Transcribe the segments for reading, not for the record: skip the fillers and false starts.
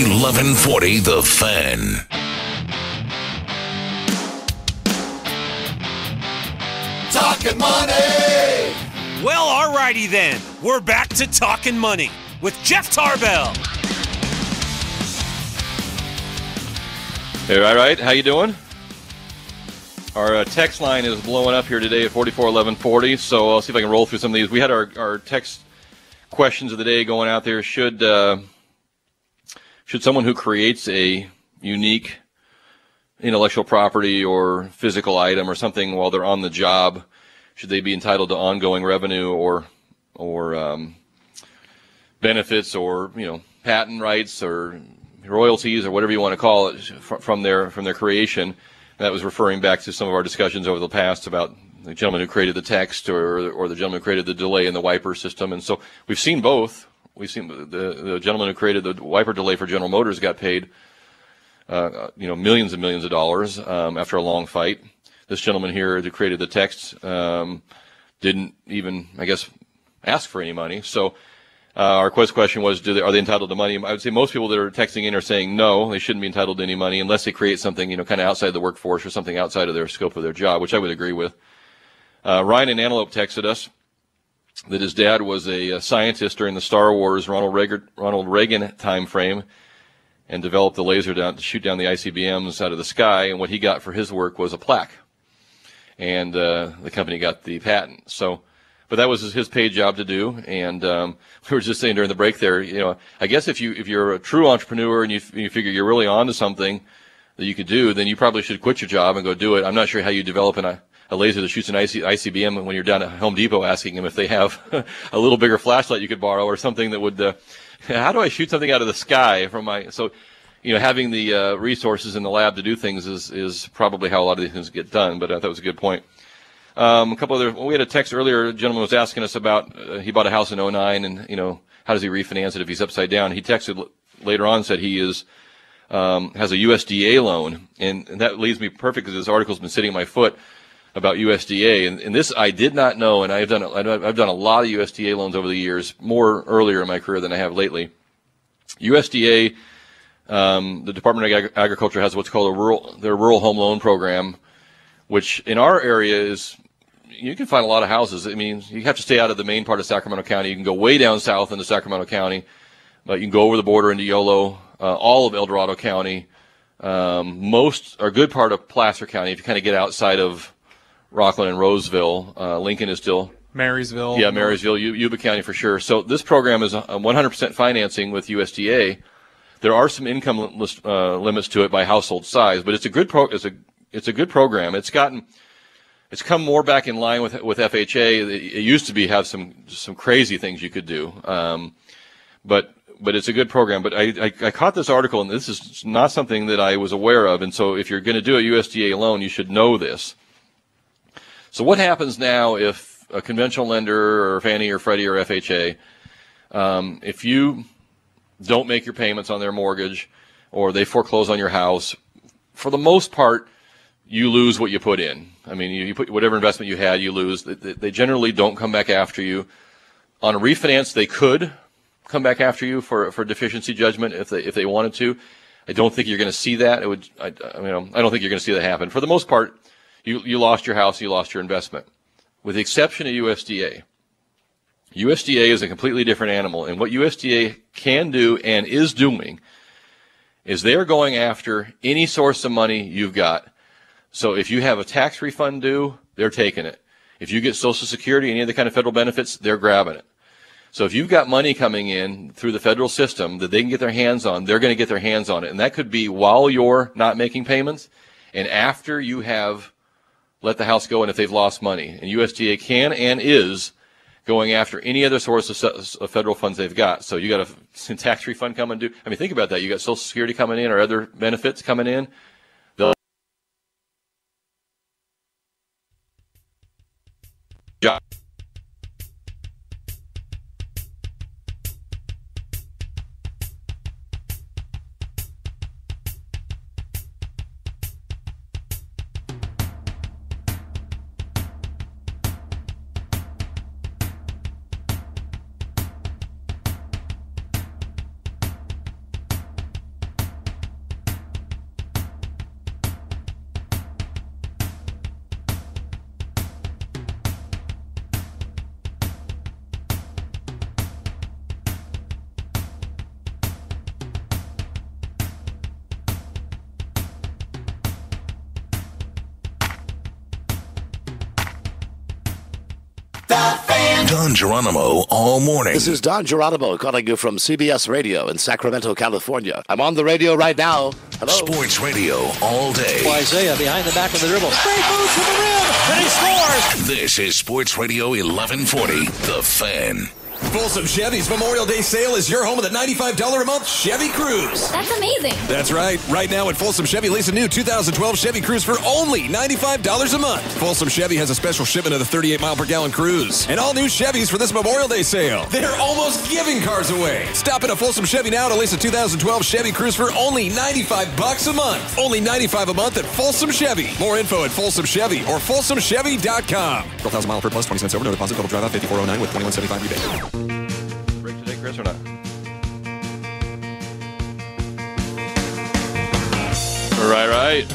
1140 The Fan. Talkin Money! Well, alrighty then. We're back to Talkin Money with Jeff Tarbell. Hey, all right, how you doing? Our text line is blowing up here today at 441140, so I'll see if I can roll through some of these. We had our text questions of the day going out there. Should someone who creates a unique intellectual property or physical item or something while they're on the job, should they be entitled to ongoing revenue or benefits or patent rights or royalties or whatever you want to call it from their creation? That was referring back to some of our discussions over the past about the gentleman who created the text or the gentleman who created the delay in the wiper system. And so we've seen both. We've seen the gentleman who created the wiper delay for General Motors got paid millions and millions of dollars after a long fight. This gentleman here who created the text didn't even, I guess, ask for any money. So our question was, are they entitled to money? I would say most people that are texting in are saying no, they shouldn't be entitled to any money unless they create something, kind of outside the workforce or something outside of their scope of their job, which I would agree with. Ryan in Antelope texted us that his dad was a scientist during the Star Wars Ronald Reagan time frame and developed the laser to shoot down the ICBMs out of the sky, and what he got for his work was a plaque. And the company got the patent. But that was his paid job to do, and we were just saying during the break there, I guess if you're a true entrepreneur and you figure you're really onto something that you could do, then you probably should quit your job and go do it. I'm not sure how you develop a laser that shoots an ICBM when you're down at Home Depot asking them if they have a little bigger flashlight you could borrow or something that would, how do I shoot something out of the sky from having the resources in the lab to do things is probably how a lot of these things get done, but I thought it was a good point. We had a text earlier. A gentleman was asking us about he bought a house in 2009, and how does he refinance it if he's upside down? He texted later on, said he has a USDA loan, and that leads me perfect because this article's been sitting at my foot about USDA, and this I did not know, and I've done a lot of USDA loans over the years, more earlier in my career than I have lately. USDA, the Department of Agriculture has what's called their Rural Home Loan Program, which in our area is. You can find a lot of houses. I mean, you have to stay out of the main part of Sacramento County. You can go way down south into Sacramento County, but you can go over the border into Yolo, all of El Dorado County, most or a good part of Placer County. If you kind of get outside of Rockland and Roseville, Lincoln is still Marysville. Yeah, Marysville, Yuba County for sure. So this program is 100% financing with USDA. There are some income limits to it by household size, but it's a good it's a good program. It's come more back in line with FHA. It used to have some crazy things you could do, but it's a good program. But I caught this article, and this is not something that I was aware of. And so if you're going to do a USDA loan, you should know this. So what happens now if a conventional lender or Fannie or Freddie or FHA, if you don't make your payments on their mortgage or they foreclose on your house, for the most part, you lose what you put in. I mean, you put whatever investment you had, you lose. They generally don't come back after you. On a refinance, they could come back after you for deficiency judgment if they wanted to. I don't think you're going to see that. I don't think you're going to see that happen. For the most part, you lost your house, you lost your investment, with the exception of USDA. USDA is a completely different animal, and what USDA can do and is doing is they are going after any source of money you've got. So if you have a tax refund due, they're taking it. If you get Social Security, any other kind of federal benefits, they're grabbing it. So if you've got money coming in through the federal system that they can get their hands on, they're going to get their hands on it. And that could be while you're not making payments and after you have let the house go and if they've lost money. And USDA can and is going after any other source of federal funds they've got. So you got a tax refund coming due. I mean, think about that. You got Social Security coming in or other benefits coming in. Job. The Fan. Don Geronimo all morning. This is Don Geronimo calling you from CBS Radio in Sacramento, California. I'm on the radio right now. Hello. Sports radio all day. Isaiah behind the back of the dribble. Straight moves to the rim, and he scores. This is Sports Radio 1140, The Fan. Folsom Chevy's Memorial Day sale is your home with a $95 a month Chevy Cruze. That's amazing. That's right. Right now at Folsom Chevy, lease a new 2012 Chevy Cruze for only $95 a month. Folsom Chevy has a special shipment of the 38-mile-per-gallon Cruze. And all new Chevys for this Memorial Day sale. They're almost giving cars away. Stop in at Folsom Chevy now to lease a 2012 Chevy Cruze for only $95 a month. Only $95 a month at Folsom Chevy. More info at Folsom Chevy or folsomchevy.com. 12,000 mile per plus, 20 cents over, no deposit, total drive out 5409 with 2175 rebate. Break today, Chris, or not? Right.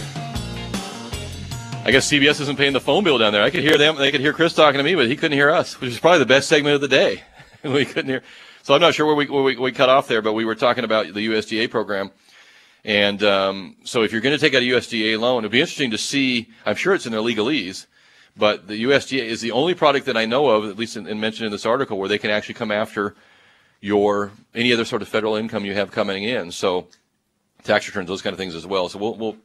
I guess CBS isn't paying the phone bill down there. I could hear them. They could hear Chris talking to me, but he couldn't hear us, which is probably the best segment of the day. We couldn't hear. So I'm not sure where we cut off there, but we were talking about the USDA program. And so if you're going to take out a USDA loan, it'd be interesting to see. I'm sure it's in their legalese, but the USDA is the only product that I know of, at least in mentioned in this article, where they can actually come after any other sort of federal income you have coming in. So tax returns, those kind of things as well. So we'll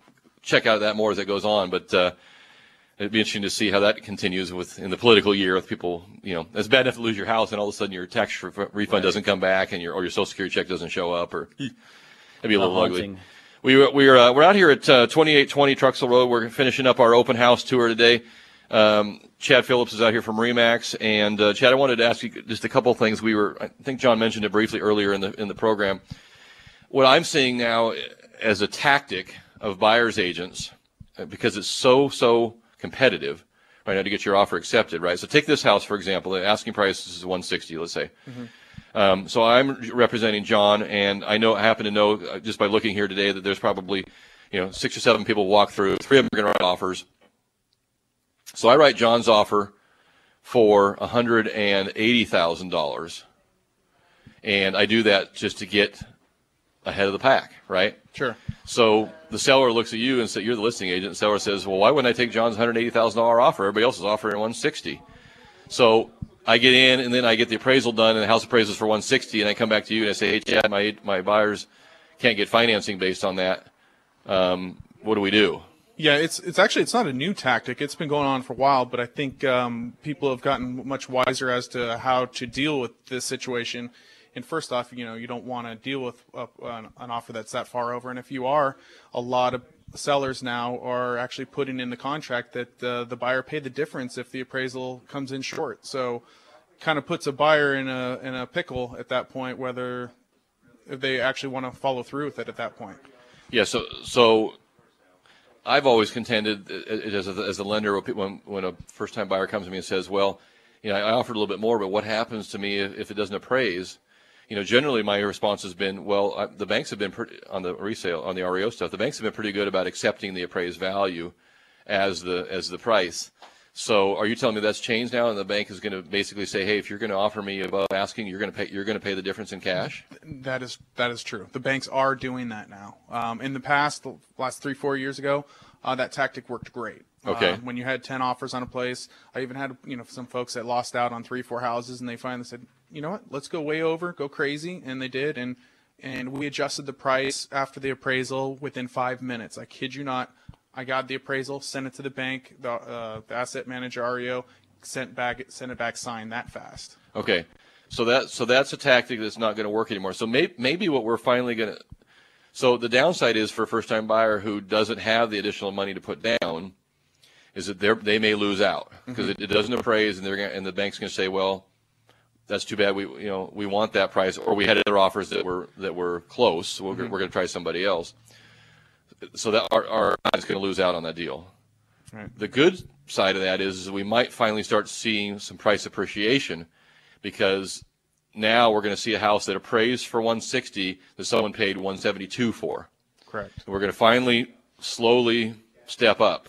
check out that more as it goes on. But it'd be interesting to see how that continues in the political year with people. It's bad enough to lose your house and all of a sudden your tax refund doesn't come back and your Social Security check doesn't show up, or it'd be a little ugly. We're out here at 2820 Truxell Road. We're finishing up our open house tour today. Chad Phillips is out here from Remax, and Chad, I wanted to ask you just a couple of things. I think John mentioned it briefly earlier in the program. What I'm seeing now as a tactic of buyers agents, because it's so competitive right now to get your offer accepted, right? So take this house for example. The asking price is $160, let's say. Mm-hmm. So I'm representing John, and I happen to know just by looking here today that there's probably 6 or 7 people walk through. 3 of them are going to write offers. So I write John's offer for $180,000, and I do that just to get ahead of the pack, right? Sure. So the seller looks at you and says, you're the listing agent. The seller says, well, why wouldn't I take John's $180,000 offer? Everybody else is offering $160. So I get in, and then I get the appraisal done, and the house appraisals for $160, and I come back to you and I say, hey, Chad, my buyers can't get financing based on that. What do we do? Yeah, it's not a new tactic. It's been going on for a while, but I think people have gotten much wiser as to how to deal with this situation. And first off, you don't want to deal with an offer that's that far over. And if you are, a lot of sellers now are actually putting in the contract that the buyer pay the difference if the appraisal comes in short. So kind of puts a buyer in a pickle at that point, whether if they actually want to follow through with it at that point. Yeah, so I've always contended as a lender when a first-time buyer comes to me and says, well, I offered a little bit more, but what happens to me if it doesn't appraise? Generally my response has been, well, the banks have been on the resale, on the REO stuff, the banks have been pretty good about accepting the appraised value as the price. So are you telling me that's changed now, and the bank is going to basically say, hey, if you're going to offer me above asking, you're going to pay the difference in cash? That is true. The banks are doing that now. In the past, the last 3-4 years ago, that tactic worked great. Okay. When you had 10 offers on a place, I even had some folks that lost out on 3-4 houses, and they finally said, you know what, let's go way over, go crazy, and they did, and we adjusted the price after the appraisal within 5 minutes. I kid you not. I got the appraisal, sent it to the bank, the asset manager REO sent it back signed that fast. Okay, so that's a tactic that's not going to work anymore. So maybe what we're finally going to. So the downside is for a first-time buyer who doesn't have the additional money to put down, is that they may lose out because it doesn't appraise, and the bank's going to say, well, that's too bad. We want that price, or we had other offers that were close. So we're going to try somebody else. So that our is going to lose out on that deal. Right. The good side of that is we might finally start seeing some price appreciation, because now we're going to see a house that appraised for $160 that someone paid $172 for. Correct. And we're going to finally slowly step up.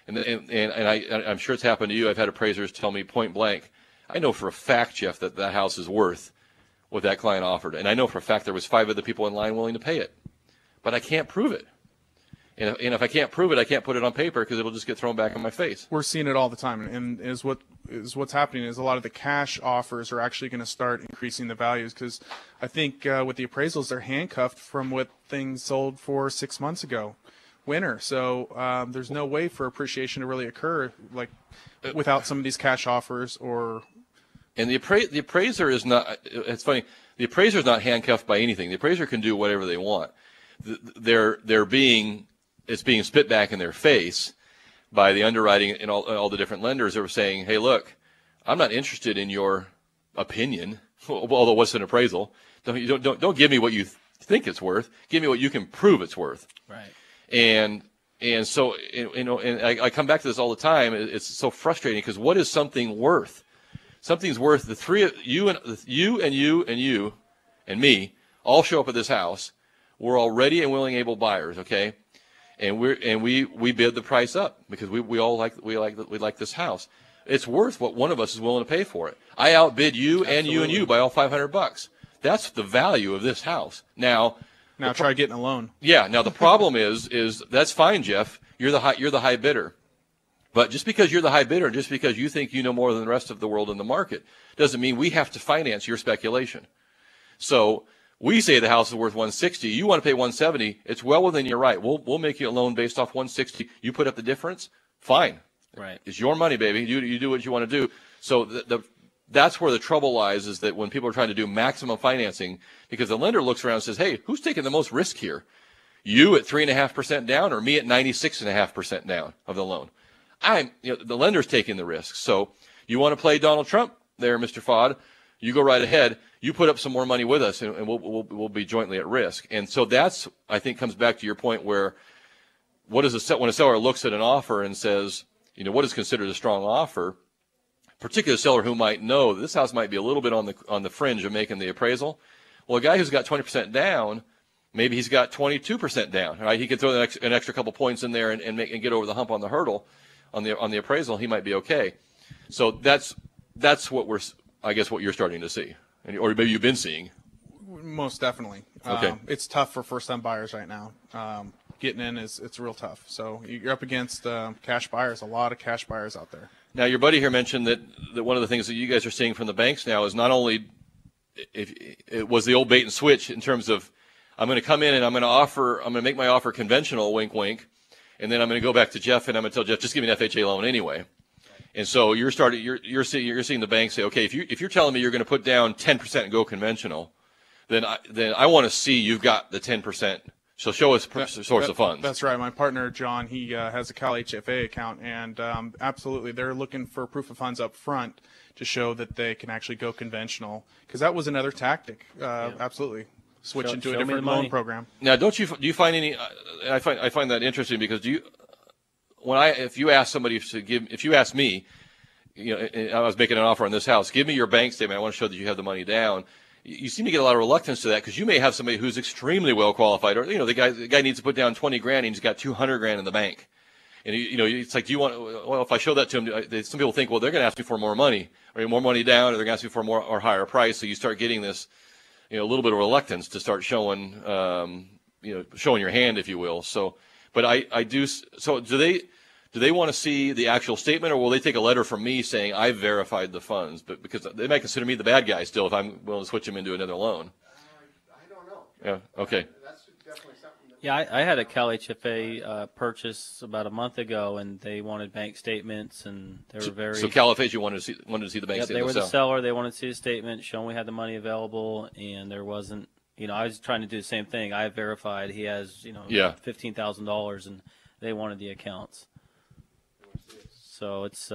And I'm sure it's happened to you. I've had appraisers tell me point blank, I know for a fact, Jeff, that house is worth what that client offered. And I know for a fact there was 5 other people in line willing to pay it. But I can't prove it. And if I can't prove it, I can't put it on paper because it'll just get thrown back in my face. We're seeing it all the time, and what's happening is a lot of the cash offers are actually going to start increasing the values because I think with the appraisals, they're handcuffed from what things sold for 6 months ago, winter. So there's no way for appreciation to really occur like without some of these cash offers or. And the appraiser is not. It's funny. The appraiser is not handcuffed by anything. The appraiser can do whatever they want. It's being spit back in their face by the underwriting and all the different lenders that are saying, hey, look, I'm not interested in your opinion, although what's an appraisal? Don't give me what you think it's worth. Give me what you can prove it's worth. Right. And so, I come back to this all the time. It's so frustrating because what is something worth? Something's worth the three of you and me all show up at this house. We're all ready and willing, able buyers, okay? And we bid the price up because we like this house. It's worth what one of us is willing to pay for it. I outbid you. Absolutely. And you and you by all $500. That's the value of this house. Now try getting a loan. Yeah. Now the problem is that's fine, Jeff. You're the high bidder. But just because you're the high bidder, just because you think you know more than the rest of the world in the market, doesn't mean we have to finance your speculation. So we say the house is worth $160. You want to pay $170. It's well within your right. We'll make you a loan based off $160. You put up the difference. Fine. Right. It's your money, baby. You do what you want to do. So that's where the trouble lies, is that when people are trying to do maximum financing, because the lender looks around and says, hey, who's taking the most risk here? You at 3.5% down or me at 96.5% down of the loan? The lender's taking the risk. So you want to play Donald Trump there, Mr. Fod? You go right ahead. You put up some more money with us, and we'll be jointly at risk. And so that's, I think, comes back to your point where when a seller looks at an offer and says, what is considered a strong offer, particularly a seller who might know that this house might be a little bit on the fringe of making the appraisal. Well, a guy who's got 20% down, maybe he's got 22% down. Right? He can throw an extra couple points in there and get over the hump on the hurdle on the appraisal. He might be okay. So that's what what you're starting to see. Or maybe you've been seeing. Most definitely. Okay. It's tough for first-time buyers right now. Getting in it's real tough. So you're up against cash buyers, a lot of cash buyers out there. Now, your buddy here mentioned that one of the things that you guys are seeing from the banks now is not only if it was the old bait and switch in terms of I'm going to come in and I'm going to make my offer conventional, wink, wink, and then I'm going to go back to Jeff and I'm going to tell Jeff, just give me an FHA loan anyway. And so you're seeing the bank say, okay, if you're telling me you're going to put down 10% and go conventional, then I want to see you've got the 10%. So show us source of funds. That's right. My partner John, he has a Cal HFA account, and absolutely, they're looking for proof of funds up front to show that they can actually go conventional, because that was another tactic. Absolutely, switch into a different loan program. Now, do you find any? I find that interesting because if you ask me, I was making an offer on this house, give me your bank statement. I want to show that you have the money down. You seem to get a lot of reluctance to that because you may have somebody who's extremely well qualified, or the guy needs to put down $20,000 and he's got $200,000 in the bank, and it's like, do you want? Well, if I show that to him, some people think, well, they're going to ask me for more money, or more money down, or they're going to ask me for more or higher price. So you start getting this, a little bit of reluctance to start showing, showing your hand, if you will. So, but I do. So do they want to see the actual statement, or will they take a letter from me saying I've verified the funds? But because they might consider me the bad guy still if I'm willing to switch them into another loan. I don't know. Yeah. Okay. That's definitely something. Yeah, I had a Cal HFA purchase about a month ago, and they wanted bank statements, and they were very. So Cal FHA wanted to see the bank statement. They were the seller. They wanted to see the statement, showing we had the money available, and there wasn't. I was trying to do the same thing. I verified he has $15,000, and they wanted the accounts. So it's,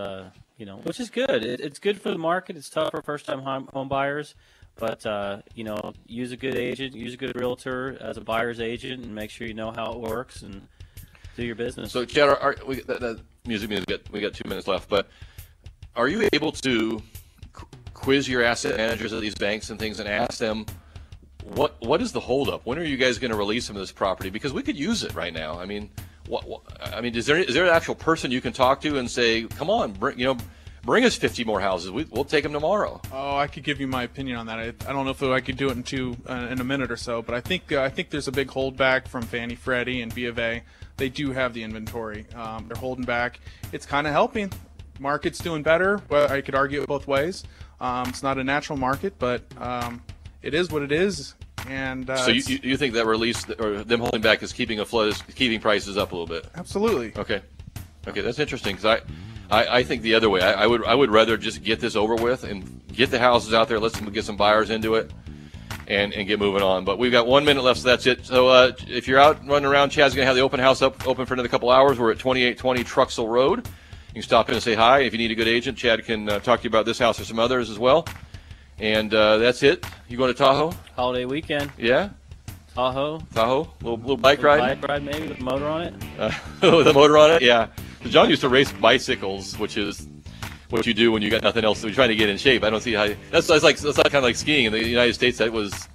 which is good. It's good for the market. It's tough for first-time home buyers. But, use a good agent, use a good realtor as a buyer's agent, and make sure you know how it works and do your business. So, Chad, that music we got 2 minutes left. But are you able to quiz your asset managers at these banks and things and ask them, what is the holdup? When are you guys going to release some of this property? Because we could use it right now. I mean, is there an actual person you can talk to and say, come on, bring us 50 more houses. We'll take them tomorrow. Oh, I could give you my opinion on that. I don't know if I could do it in a minute or so, but I think there's a big holdback from Fannie, Freddie, and B of A. They do have the inventory. They're holding back. It's kind of helping. Market's doing better. Well, I could argue it both ways. It's not a natural market, but it is what it is. And so you think that release or them holding back is keeping keeping prices up a little bit? Absolutely. Okay, that's interesting because I think the other way. I would rather just get this over with and get the houses out there. Let's get some buyers into it and get moving on. But we've got 1 minute left, so that's it. So if you're out running around, Chad's going to have the open house open for another couple hours. We're at 2820 Truxell Road. You can stop in and say hi. If you need a good agent, Chad can talk to you about this house or some others as well. And that's it. You going to Tahoe? Holiday weekend. Yeah? Tahoe. Little bike ride? Bike ride maybe with a motor on it? With a motor on it? Yeah. So John used to race bicycles, which is what you do when you got nothing else. So you're trying to get in shape. I don't see how that's kind of like skiing in the United States. That was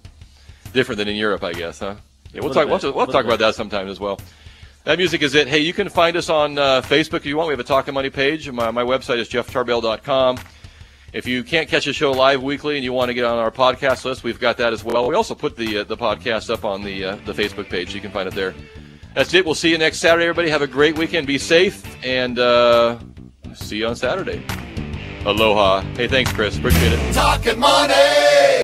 different than in Europe, I guess, huh? Yeah, we'll talk about that sometime as well. That music is it. Hey, you can find us on Facebook if you want. We have a Talkin Money page. My website is jefftarbell.com. If you can't catch a show live weekly and you want to get on our podcast list, we've got that as well. We also put the podcast up on the Facebook page, so you can find it there. That's it. We'll see you next Saturday, everybody. Have a great weekend. Be safe, and see you on Saturday. Aloha. Hey, thanks, Chris. Appreciate it. Talkin' Money.